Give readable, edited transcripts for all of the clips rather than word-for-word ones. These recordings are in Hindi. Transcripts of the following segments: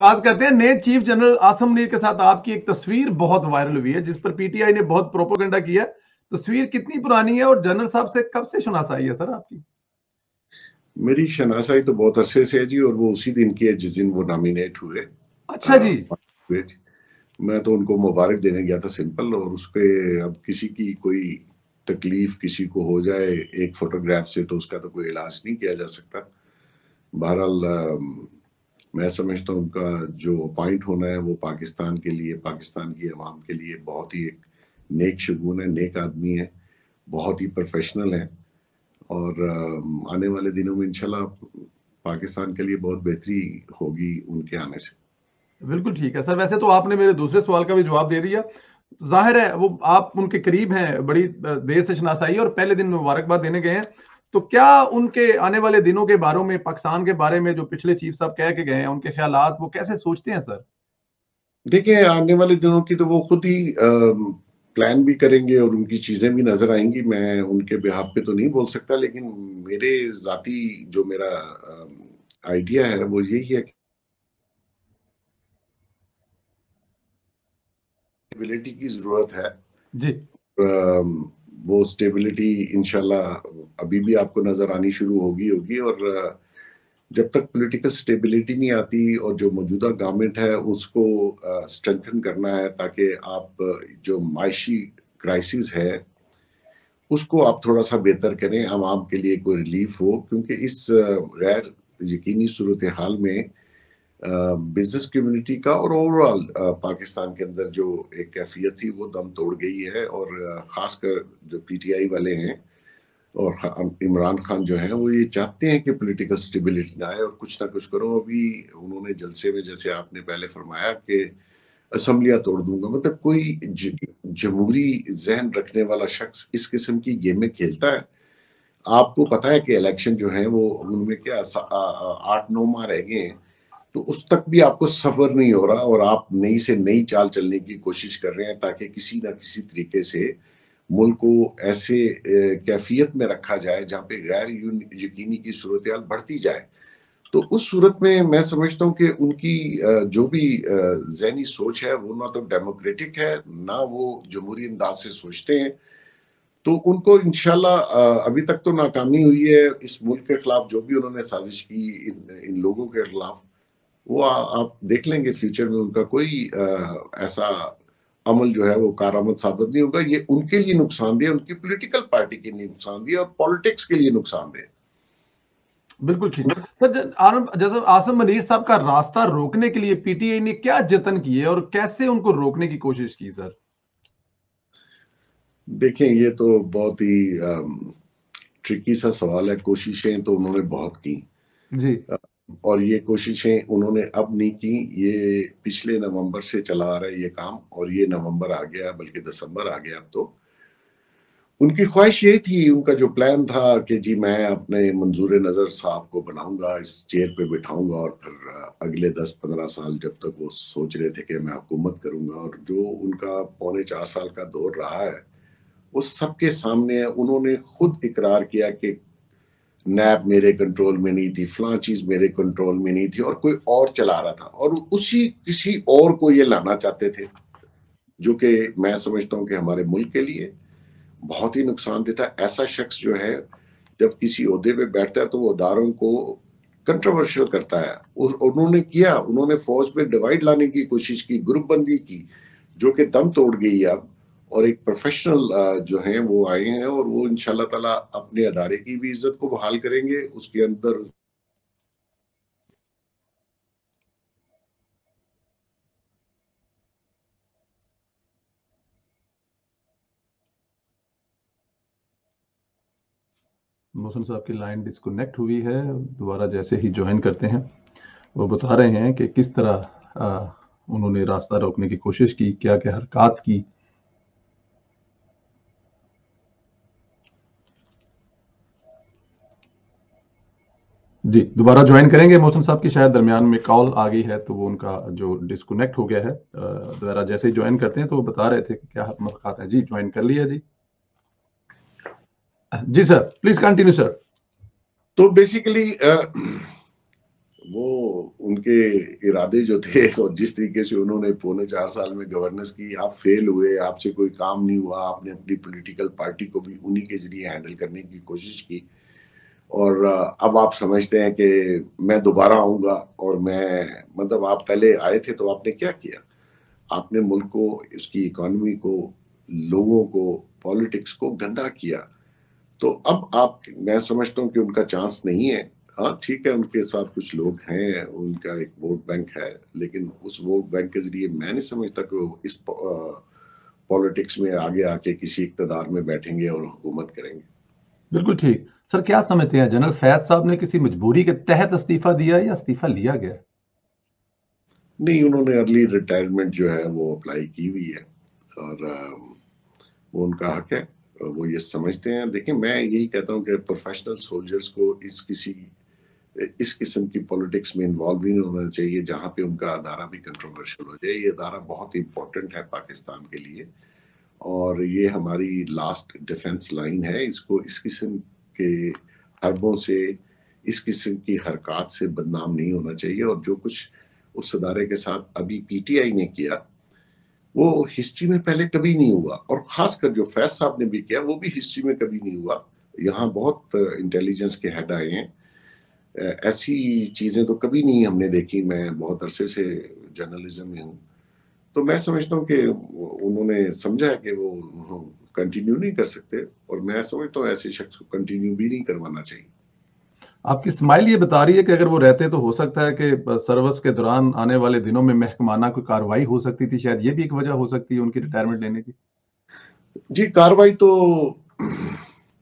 बात करते हैं नए चीफ जनरल आसम मुनीर के साथ आपकी एक तस्वीर बहुत वायरल हुई है जिस पर पीटीआई ने बहुत प्रोपेगेंडा किया है। तस्वीर कितनी पुरानी है और जनरल साहब से कब से शनासाई है सर आपकी? मेरी शनासाई तो बहुत अरसे से है जी, और वो उसी दिन की है जिस दिन वो नॉमिनेट हुए। अच्छा जी। मैं तो उनको मुबारक देने गया था सिंपल, और उसके अब किसी की कोई तकलीफ किसी को हो जाए एक फोटोग्राफ से तो उसका तो कोई इलाज नहीं किया जा सकता। बहरहाल मैं समझता हूँ उनका जो अपॉइंट होना है वो पाकिस्तान के लिए, पाकिस्तान की अवाम के लिए बहुत ही एक नेक शगुन है, नेक आदमी है, बहुत ही प्रोफेशनल है। और आने वाले दिनों में इंशाल्लाह पाकिस्तान के लिए बहुत बेहतरी होगी उनके आने से। बिल्कुल ठीक है सर। वैसे तो आपने मेरे दूसरे सवाल का भी जवाब दे दिया। जाहिर है वो आप उनके करीब हैं, बड़ी देर से शनासाई है और पहले दिन मुबारकबाद देने गए हैं। तो क्या उनके आने वाले दिनों के बारे में, पाकिस्तान के बारे में जो पिछले चीफ साहब कह के गए हैं, उनके ख्यालात वो कैसे सोचते हैं सर? देखिए, आने वाले दिनों की तो वो खुद ही प्लान भी करेंगे और उनकी चीज़ें भी नज़र आएँगी। मैं उनके बिहाफ़ पे तो नहीं बोल सकता, लेकिन मेरे ज़ाती जो मेरा आइडिया है वो यही है कि स्टेबिलिटी की ज़रूरत है। जी। वो स्टेबिलिटी इंशाल्लाह अभी भी आपको नज़र आनी शुरू होगी और जब तक पॉलिटिकल स्टेबिलिटी नहीं आती और जो मौजूदा गवर्नमेंट है उसको स्ट्रेंथन करना है ताकि आप जो माशी क्राइसिस है उसको आप थोड़ा-सा बेहतर करें, आवाम के लिए कोई रिलीफ हो, क्योंकि इस गैर यकीनी सूरत हाल में बिज़नेस कम्युनिटी का और ओवरऑल पाकिस्तान के अंदर जो एक कैफ़ियत थी वो दम तोड़ गई है। और ख़ासकर जो पीटीआई वाले हैं और इमरान खान जो हैं वो ये चाहते हैं कि पॉलिटिकल स्टेबिलिटी ना आए और कुछ ना कुछ करो। अभी उन्होंने जलसे में, जैसे आपने पहले फरमाया कि असेंबलियाँ तोड़ दूँगा, मतलब कोई जमहूरी ज़हन रखने वाला शख्स इस किस्म की गेमें खेलता है? आपको पता है कि इलेक्शन जो है वो उनमें क्या 8-9 माह रह गए हैं, तो उस तक भी आपको सब्र नहीं हो रहा और आप नई से नई चाल चलने की कोशिश कर रहे हैं ताकि किसी न किसी तरीके से मुल्क को ऐसे कैफियत में रखा जाए जहाँ पे गैर यकीनी की सूरत-हाल बढ़ती जाए। तो उस सूरत में मैं समझता हूँ कि उनकी जो भी ज़हनी सोच है वो ना तो डेमोक्रेटिक है, ना वो जमहूरी अंदाज़ से सोचते हैं। तो उनको इंशाल्लाह अभी तक तो नाकामी हुई है इस मुल्क के खिलाफ जो भी उन्होंने साजिश की इन लोगों के खिलाफ। वो आप देख लेंगे फ्यूचर में उनका कोई ऐसा अमल जो है वो कारआमद साबित नहीं होगा। ये उनके लिए नुकसानदेह, उनकी पॉलिटिकल पार्टी के लिए नुकसानदेह और पॉलिटिक्स के लिए नुकसानदेह। बिल्कुल ठीक। सर जैसे आसिम मनीर साहब का रास्ता रोकने के लिए पीटीआई ने क्या जतन किए और कैसे उनको रोकने की कोशिश की सर? देखें, ये तो बहुत ही ट्रिकी सा सवाल है। कोशिशें तो उन्होंने बहुत की जी। और ये कोशिशें उन्होंने अब नहीं की, ये पिछले नवंबर से चला आ रहा है ये काम, और ये नवंबर आ गया बल्कि दिसंबर आ गया अब तो। उनकी ख्वाहिश ये थी, उनका जो प्लान था कि जी मैं अपने मंजूर नज़र साहब को बनाऊंगा, इस चेयर पे बिठाऊंगा और फिर अगले 10-15 साल जब तक वो सोच रहे थे कि मैं हुकूमत करूंगा, और जो उनका पौने 4 साल का दौर रहा है वो सबके सामने है। उन्होंने खुद इकरार किया कि नैब मेरे कंट्रोल में नहीं थी, फलां चीज मेरे कंट्रोल में नहीं थी और कोई और चला रहा था, और उसी किसी और को ये लाना चाहते थे, जो कि मैं समझता हूं कि हमारे मुल्क के लिए बहुत ही नुकसानदेह था। ऐसा शख्स जो है जब किसी ओहदे पे बैठता है तो वो अदारों को कंट्रोवर्शियल करता है। उन्होंने किया, उन्होंने फौज में डिवाइड लाने की कोशिश की, ग्रुप बंदी की, जो कि दम तोड़ गई अब। और एक प्रोफेशनल जो हैं वो आए हैं और वो इंशाल्लाह ताला अपने अदारे की भी इज्जत को बहाल करेंगे, उसके अंदर मोहसिन साहब की लाइन डिस्कनेक्ट हुई है। दोबारा जैसे ही ज्वाइन करते हैं वो बता रहे हैं कि किस तरह उन्होंने रास्ता रोकने की कोशिश की, क्या क्या हरकत की। जी, दोबारा ज्वाइन करेंगे। मोहसिन साहब की शायद दरमियान में कॉल आ गई है तो वो उनका जो डिस्कनेक्ट हो गया है। दोबारा जैसे ही ज्वाइन करते हैं तो वो बता रहे थे कि क्या मुलाकात है। जी, ज्वाइन कर लिया जी। जी सर, प्लीज कंटिन्यू सर। तो बेसिकली वो उनके इरादे जो थे और जिस तरीके से उन्होंने 4.25 साल में गवर्नेंस की, आप फेल हुए, आपसे कोई काम नहीं हुआ, आपने अपनी पॉलिटिकल पार्टी को भी उन्हीं के जरिए हैंडल करने की कोशिश की और अब आप समझते हैं कि मैं दोबारा आऊंगा और मैं मतलब आप पहले आए थे तो आपने क्या किया? आपने मुल्क को, उसकी इकोनॉमी को, लोगों को, पॉलिटिक्स को गंदा किया। तो अब आप, मैं समझता हूँ कि उनका चांस नहीं है। हाँ, ठीक है, उनके साथ कुछ लोग हैं, उनका एक वोट बैंक है, लेकिन उस वोट बैंक के ज़रिए मैं नहीं समझता कि वो इस पॉलिटिक्स में आगे आके किसी इक़्तिदार में बैठेंगे और हुकूमत करेंगे। बिल्कुल ठीक। सर क्या समझते हैं जनरल फैज़ साहब ने किसी मजबूरी के तहत इस्तीफ़ा दिया या इस्तीफ़ा लिया गया? नहीं, उन्होंने अर्ली रिटायरमेंट जो है वो अप्लाई की हुई है और वो उनका हक है। वो ये समझते हैं। देखिए, मैं यही कहता हूँ कि प्रोफेशनल सोल्जर्स को इस किस्म की पॉलिटिक्स में इन्वॉल्व नहीं होना चाहिए जहाँ पे उनका अदारा भी कंट्रोवर्शियल हो जाए। ये अदारा बहुत इम्पोर्टेंट है पाकिस्तान के लिए और ये हमारी लास्ट डिफेंस लाइन है। इसको इस किस्म के हरबों से, इस किस्म की हरकत से बदनाम नहीं होना चाहिए और जो कुछ उस अदारे के साथ अभी पीटीआई ने किया, वो हिस्ट्री में पहले कभी नहीं हुआ और खासकर जो फैज साहब ने भी किया, वो भी हिस्ट्री में कभी नहीं हुआ। यहाँ बहुत इंटेलिजेंस के हेड आए हैं। ऐसी चीज़ें तो कभी नहीं हमने देखी। मैं बहुत अरसे से जर्नलिज्म में हूँ। तो मैं समझता हूँ कि उन्होंने समझा है कि वो कंटिन्यू नहीं कर सकते और मैं समझता हूँ ऐसे शख्स को कंटिन्यू भी नहीं करवाना चाहिए। आपकी स्माइल ये बता रही है कि अगर वो रहते तो हो सकता है कि सर्विस के दौरान आने वाले दिनों में महकमाना कोई कार्रवाई हो सकती थी, शायद ये भी एक वजह हो सकती है उनकी रिटायरमेंट लेने की? जी, कार्रवाई तो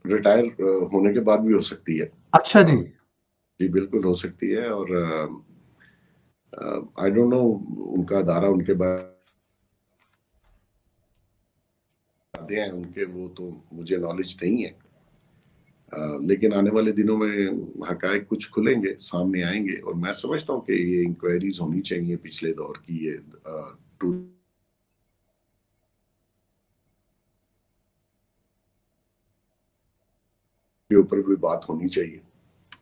रिटायर होने के बाद भी हो सकती है। अच्छा जी। जी, बिल्कुल हो सकती है और आई डोंट नो उनका अदारा उनके बाद हैं उनके, वो तो मुझे नॉलेज नहीं है। लेकिन आने वाले दिनों में हकायक कुछ खुलेंगे, सामने आएँगे और मैं समझता हूँ कि ये इंक्वायरीज़ होनी चाहिए पिछले दौर की, ये टू के ऊपर भी बात होनी चाहिए।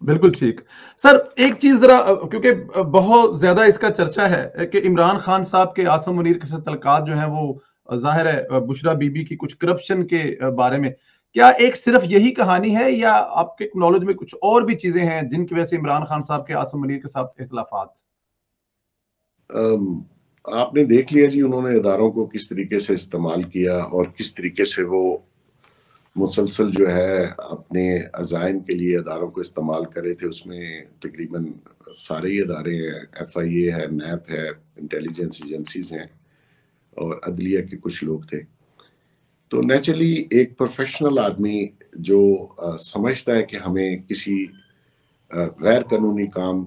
बिल्कुल ठीक। सर एक चीज़ ज़रा क्योंकि बहुत ज़्यादा इसका चर्चा है कि इमरान खान साहब के आसिम मुनीर के साथ तल्लुकात जो हैं वो ज़ाहिर है बुशरा बीबी की कुछ करप्शन के बारे में। क्या एक सिर्फ़ यही कहानी है या आपके नॉलेज में कुछ और भी चीज़ें हैं जिनकी वजह से इमरान खान साहब के आसिम मुनीर के साथ इख्तिलाफ़ात? आपने देख लिया जी, उन्होंने इदारों को किस तरीके से इस्तेमाल किया और किस तरीके से वो मुसलसल जो है अपने अज़ाइम के लिए इदारों को इस्तेमाल कर रहे थे। उसमें तकरीबन सारे ही इदारे हैं, एफआईए है, नैप है, इंटेलिजेंस एजेंसीज हैं और अदलिया के कुछ लोग थे। तो नेचुरली एक प्रोफेशनल आदमी जो समझता है कि हमें किसी गैर कानूनी काम